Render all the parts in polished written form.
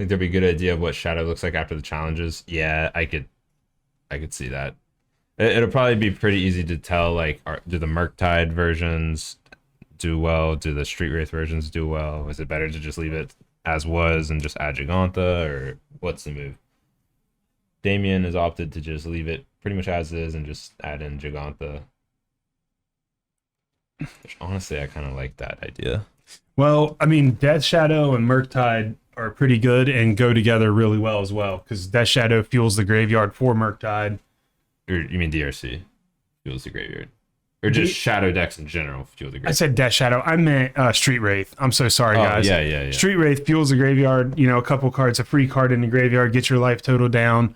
Think there'd be a good idea of what Shadow looks like after the challenges. Yeah, I could see that. It'll probably be pretty easy to tell. Like, do the Murktide versions do well? Do the Street Wraith versions do well? Is it better to just leave it as was and just add Giganta, or what's the move? Damien has opted to just leave it pretty much as is and just add in Giganta. Which, honestly, I kind of like that idea. Well, I mean, Death Shadow and Murktide are pretty good and go together really well as well, because Death Shadow fuels the graveyard for Murktide. Or you mean DRC fuels the graveyard, or just Shadow decks in general fuel the graveyard? I said Death Shadow. I meant Street Wraith. I'm so sorry, guys. Yeah. Street Wraith fuels the graveyard. You know, a couple cards, a free card in the graveyard, get your life total down.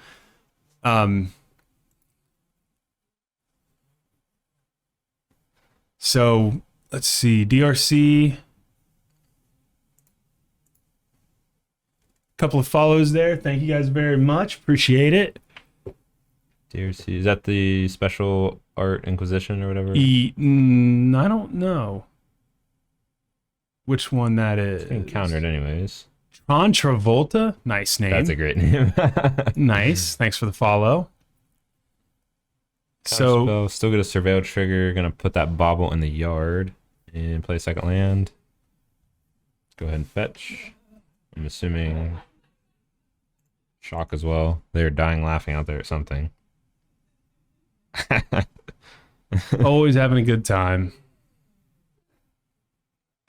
So let's see, DRC. Couple of follows there. Thank you guys very much. Appreciate it. DRC, is that the special art Inquisition or whatever? I don't know which one that is. It's encountered anyways. Tron Travolta. Nice name. That's a great name. Nice. Thanks for the follow. So still get a Surveil trigger. Gonna put that Bobble in the yard and play second land. Let's go ahead and fetch. I'm assuming Shock as well. They're dying laughing out there at something. Always having a good time.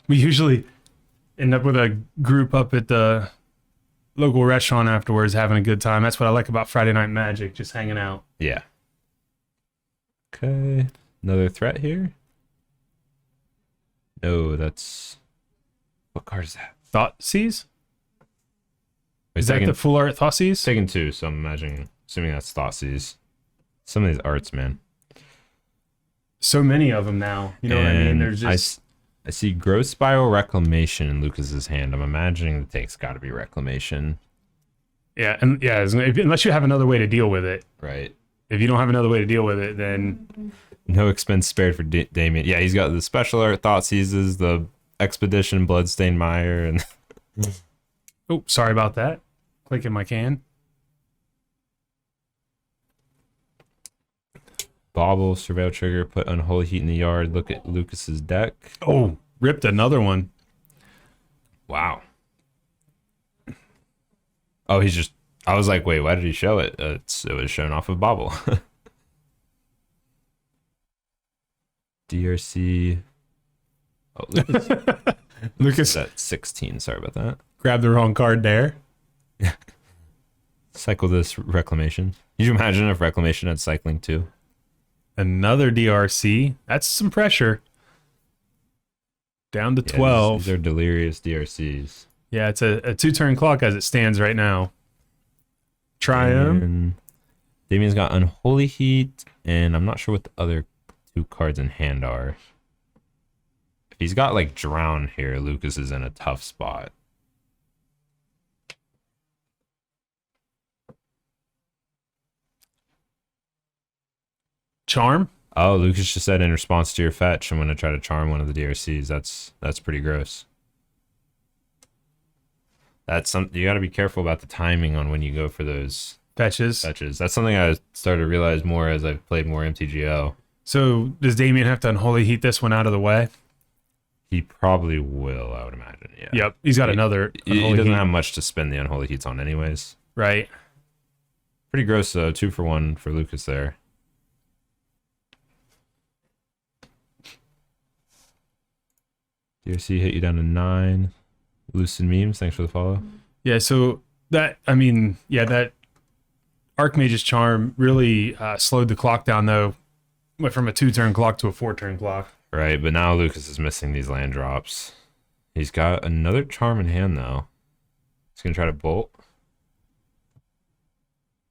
We usually end up with a group up at the local restaurant afterwards having a good time. That's what I like about Friday Night Magic, just hanging out. Yeah. Okay. Another threat here? No, that's... What card is that? Thoughtseize? Wait, Is that the full art Thoughtseize? Taking two, so I'm assuming that's Thoughtseize. Some of these arts, man. So many of them now. You know what I mean? There's just... I see Growth Spiral Reclamation in Lucas's hand. I'm imagining the take's got to be Reclamation. Yeah, and yeah, unless you have another way to deal with it. Right. If you don't have another way to deal with it, then... No expense spared for Damien. Yeah, he's got the special art Thoughtseizes, the Expedition Bloodstained Mire, and... Oh, sorry about that. Clicking my can. Bobble, Surveil Trigger, put Unholy Heat in the yard. Look at Lucas's deck. Oh, ripped another one. Wow. Oh, he's just... I was like, wait, why did he show it? It was shown off of Bobble. DRC. Oh, Lucas. Lucas At 16. Sorry about that. grabbed the wrong card there. Cycle this Reclamation. Could you imagine if Reclamation had cycling too? Another DRC. That's some pressure. Down to 12. These are delirious DRCs. Yeah, it's a 2-turn clock as it stands right now. Try him. Damien's got Unholy Heat, and I'm not sure what the other two cards in hand are. If he's got like Drown here, Lucas is in a tough spot. Charm? Oh, Lucas just said in response to your fetch, I'm going to try to charm one of the DRCs. That's pretty gross. That's something you got to be careful about the timing on when you go for those Fetches. That's something I started to realize more as I've played more MTGO. So does Damien have to Unholy Heat this one out of the way? He probably will, I would imagine. Yeah. Yep. He's got another He Unholy doesn't Heat. have much to spend the Unholy Heats on anyways. Right. Pretty gross though. 2 for 1 for Lucas there. DRC hit you down to 9. Lucid Memes, thanks for the follow. Yeah, so that, I mean, yeah, that Archmage's Charm really slowed the clock down, though. Went from a 2-turn clock to a 4-turn clock. Right, but now Lucas is missing these land drops. He's got another charm in hand, though. He's going to try to bolt.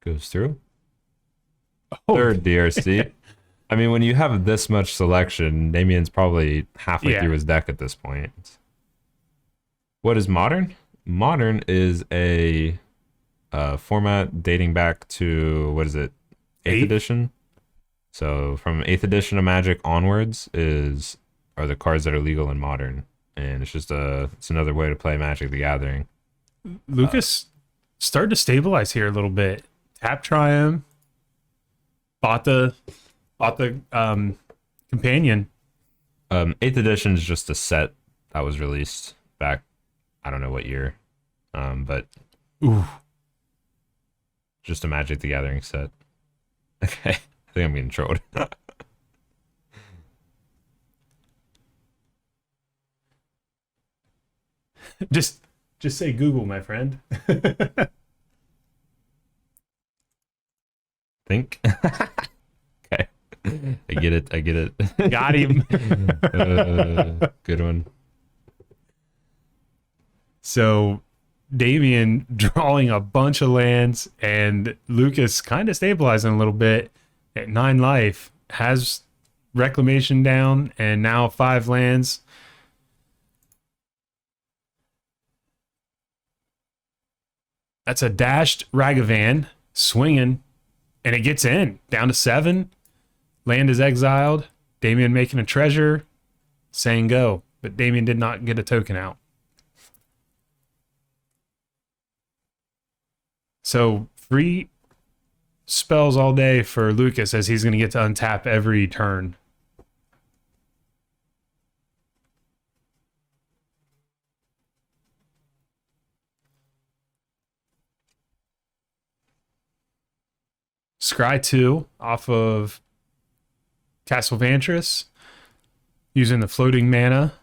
Goes through. Oh. Third DRC. I mean, when you have this much selection, Damien's probably halfway through his deck at this point. What is Modern? Modern is a format dating back to, what is it, 8th edition? So from 8th edition of Magic onwards are the cards that are legal in Modern. And it's just it's another way to play Magic the Gathering. Lucas Start to stabilize here a little bit. Tap Triumph. Bought the companion. 8th edition is just a set that was released back, I don't know what year, but Ooh. just a Magic the Gathering set. Okay, I think I'm getting trolled. Just say Google, my friend. Think. Okay, I get it. I get it. Got him. Good one. So Damien drawing a bunch of lands and Lucas kind of stabilizing a little bit at 9 life, has Reclamation down and now 5 lands. That's a dashed Ragavan swinging, and it gets in down to 7. Land is exiled. Damien making a treasure, saying go, but Damien did not get a token out. So free spells all day for Lucas, as he's going to get to untap every turn. Scry 2 off of Castle Vantris, using the floating mana.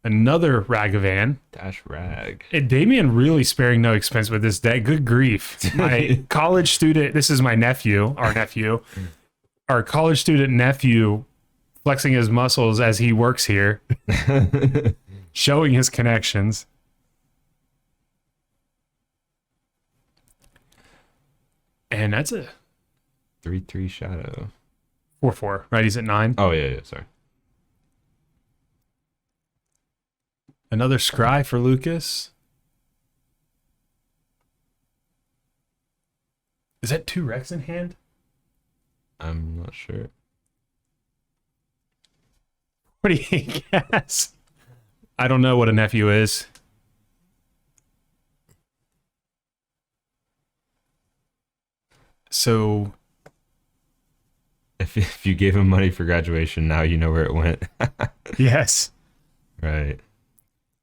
Another Ragavan. Dash Rag. And Damien really sparing no expense with this deck. Good grief. My college student, this is my nephew, our college student nephew, flexing his muscles as he works here, showing his connections. And that's a 3/3 Shadow. 4/4, right? He's at 9. Oh yeah, sorry. Another scry for Lucas. Is that 2 Rex in hand? I'm not sure. What do you guess? I don't know what a nephew is. So If you gave him money for graduation, now you know where it went. yes. Right.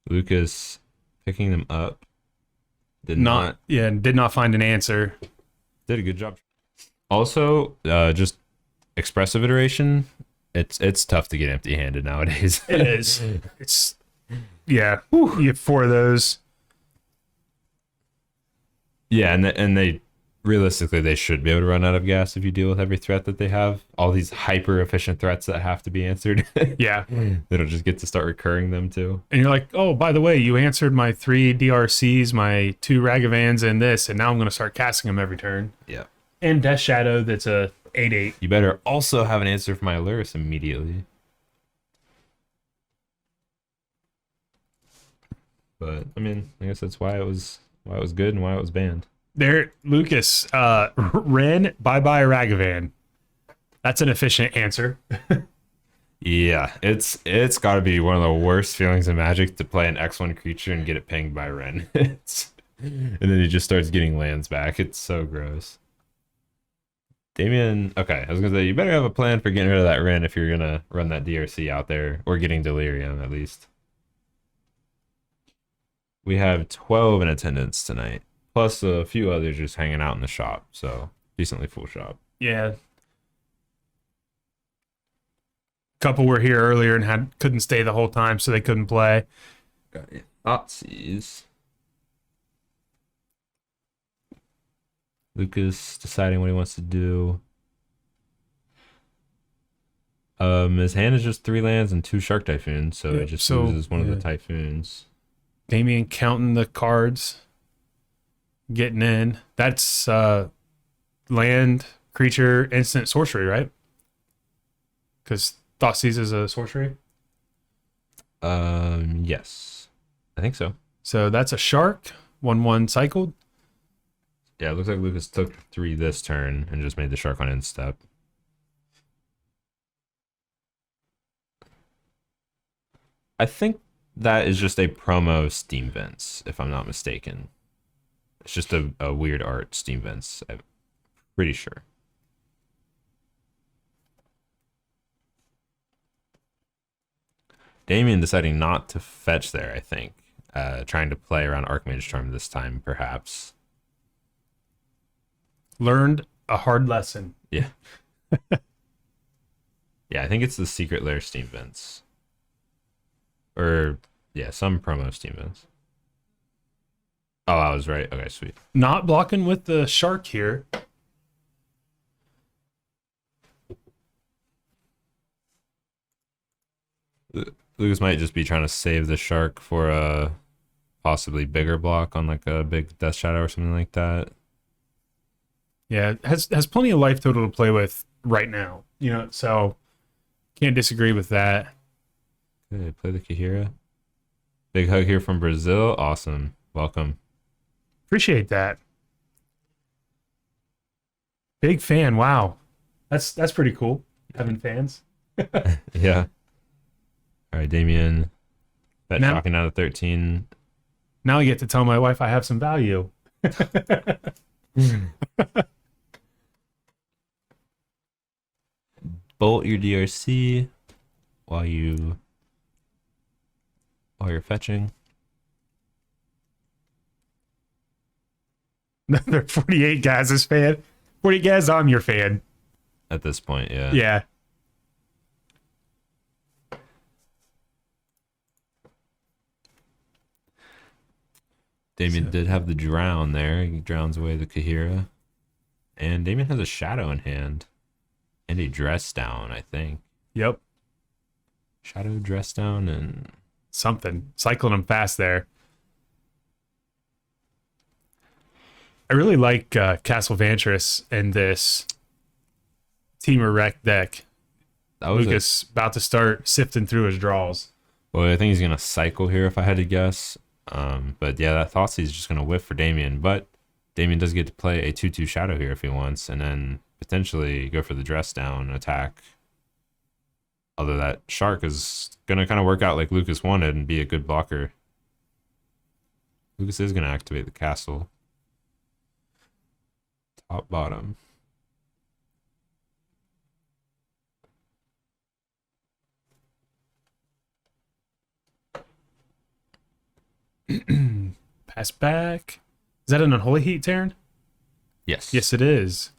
Lucas picking them up. Did Did not find an answer. did a good job. Also, just expressive iteration. It's tough to get empty-handed nowadays. It is. It's yeah. You get 4 of those. Yeah, and they realistically they should be able to run out of gas if you deal with every threat that they have. All these hyper efficient threats that have to be answered. Yeah. They don't just get to start recurring them too. And you're like, oh, by the way, you answered my 3 DRCs, my 2 Ragavans, and this, and now I'm going to start casting them every turn. Yeah. And Death Shadow, that's a 8/8. You better also have an answer for my Aluris immediately. But I mean, I guess that's why it was good and why it was banned. There, Lucas, Ren, bye-bye Ragavan. That's an efficient answer. Yeah, it's got to be one of the worst feelings in Magic to play an X1 creature and get it pinged by Ren. And then he just starts getting lands back. It's so gross. Damien, okay, I was gonna say you better have a plan for getting rid of that Ren if you're gonna run that DRC out there, or getting Delirium at least. We have 12 in attendance tonight, plus a few others just hanging out in the shop, so decently full shop. Yeah. Couple were here earlier and couldn't stay the whole time, so they couldn't play. Got it. Thoughtseize. Lucas deciding what he wants to do. His hand is just 3 lands and 2 Shark Typhoons, so Yeah, it just so, loses one of yeah. the Typhoons. Damien counting the cards, getting in. That's land, creature, instant sorcery, right? Because Thoughtseize is a sorcery. Yes, I think so. So that's a shark, 1/1 cycled. Yeah, it looks like Lucas took 3 this turn and just made the Shark on end step. I think that is just a promo Steam Vents, if I'm not mistaken. It's just a weird art Steam Vents. I'm pretty sure. Damien deciding not to fetch there, I think. Trying to play around Archmage Charm this time, perhaps. Learned a hard lesson. Yeah. Yeah, I think it's the Secret Lair Steam Vents. Or, yeah, some promo Steam Vents. Oh, I was right. Okay, sweet. Not blocking with the shark here. Lucas might just be trying to save the shark for a possibly bigger block on like a big Death Shadow or something like that. Yeah, has plenty of life total to play with right now. You know, so can't disagree with that. Okay, play the Kahira. Big hug here from Brazil. Awesome. Welcome. Appreciate that. Big fan. Wow. That's pretty cool. Having fans. Yeah. All right, Damien. Bet Now- shocking out of 13. Now I get to tell my wife I have some value. Bolt your DRC while you're fetching. Another 48 Gaz's fan. 40 Gaz, I'm your fan. At this point, yeah. Yeah. Damien did have the drown there. He drowns away the Kahira. And Damien has a shadow in hand. And a dress down, I think. Yep. Shadow, dress down, and Something. Cycling them fast there. I really like Castle Vantress in this Temur Rec deck. that was Lucas about to start sifting through his draws. well, I think he's gonna cycle here if I had to guess. But yeah, that Thoughtseize is just gonna whiff for Damien. But Damien does get to play a 2/2 shadow here if he wants, and then potentially go for the dress down attack. Although that shark is gonna kind of work out like Lucas wanted and be a good blocker. Lucas is gonna activate the castle. Top bottom. Pass back. Is that an Unholy Heat, Taryn? Yes. Yes, it is.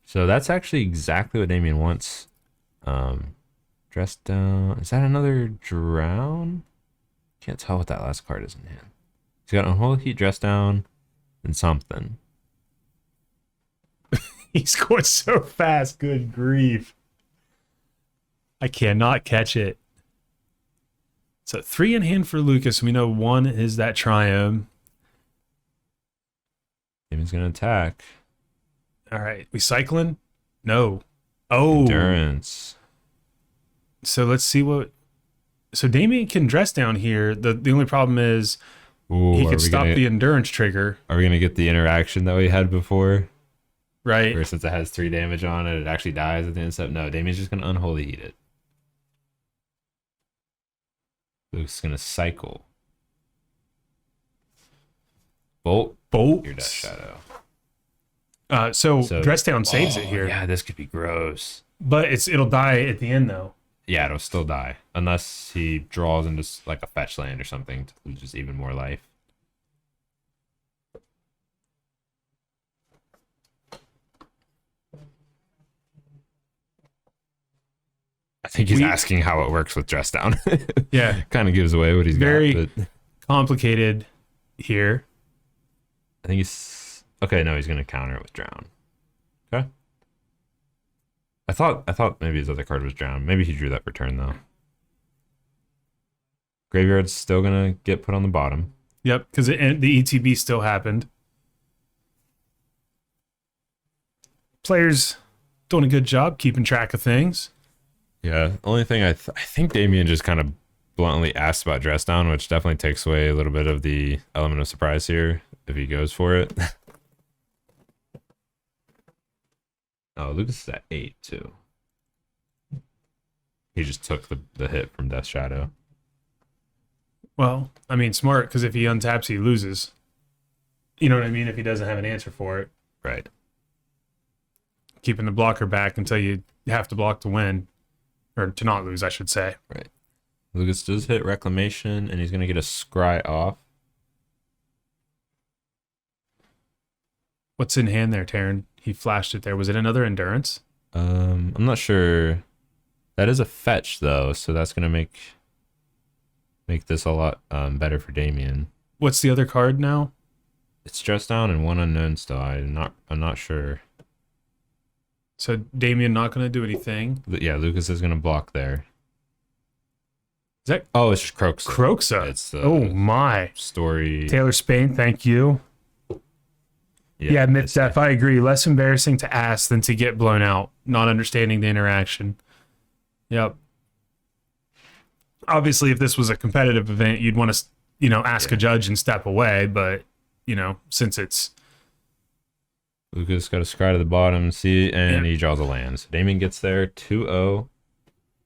So that's actually exactly what Damien wants. Dress down. Is that another drown? Can't tell what that last card is in hand. He's got Unholy Heat, dress down, and something. He's going so fast. Good grief. I cannot catch it. So 3 in hand for Lucas. We know 1 is that Triumph. Damien's gonna attack. All right. We cycling? No. Oh. Endurance. So let's see what. So Damien can dress down here. The only problem is Ooh, he are could we stop gonna, the endurance trigger, Are we gonna get the interaction that we had before? right? Where since it has 3 damage on it, it actually dies at the end step? No, Damien's just gonna Unholy Heat it. Luke's gonna cycle. Bolt Bolt. your Death Shadow. So So- dress down saves it here, Yeah, this could be gross. but it'll die at the end though. Yeah, it'll still die. Unless he draws into like a fetch land or something to lose just even more life. I think he's asking how it works with dress down. Yeah, Kind of gives away what he's Very- got. But complicated here. I think he's okay. No, he's gonna counter it with drown. Okay. I thought maybe his other card was drown. Maybe he drew that for turn though. Graveyard's still gonna get put on the bottom. Yep, because the ETB still happened. Players doing a good job keeping track of things. Yeah. Only thing I think Damien just kind of bluntly asked about dress down, which definitely takes away a little bit of the element of surprise here if he goes for it. Oh, Lucas is at 8 too. He just took the hit from Death Shadow. Well, I mean, smart, because if he untaps, he loses. You know what I mean? If he doesn't have an answer for it, Right. keeping the blocker back until you have to block to win, or to not lose, I should say. Right. Lucas does hit Reclamation, and he's gonna get a Scry off. What's in hand there, Taryn? He flashed it there. Was it another endurance? I'm not sure. That is a fetch though, so that's gonna make this a lot better for Damien. What's the other card now? It's Stress Down and one unknown still. I'm not sure. So Damien not going to do anything. But yeah, Lucas is gonna block there. Is that Oh, it's just Croaks. Croxa? It's Oh my. story. Taylor Spain, thank you. Yeah, Myth-Def, I agree. Less embarrassing to ask than to get blown out, not understanding the interaction. Yep. Obviously, if this was a competitive event, you'd want to, ask a judge and step away. But, since it's... Lucas got a Scry to the bottom, and he draws a land. So Damien gets there, 2-0.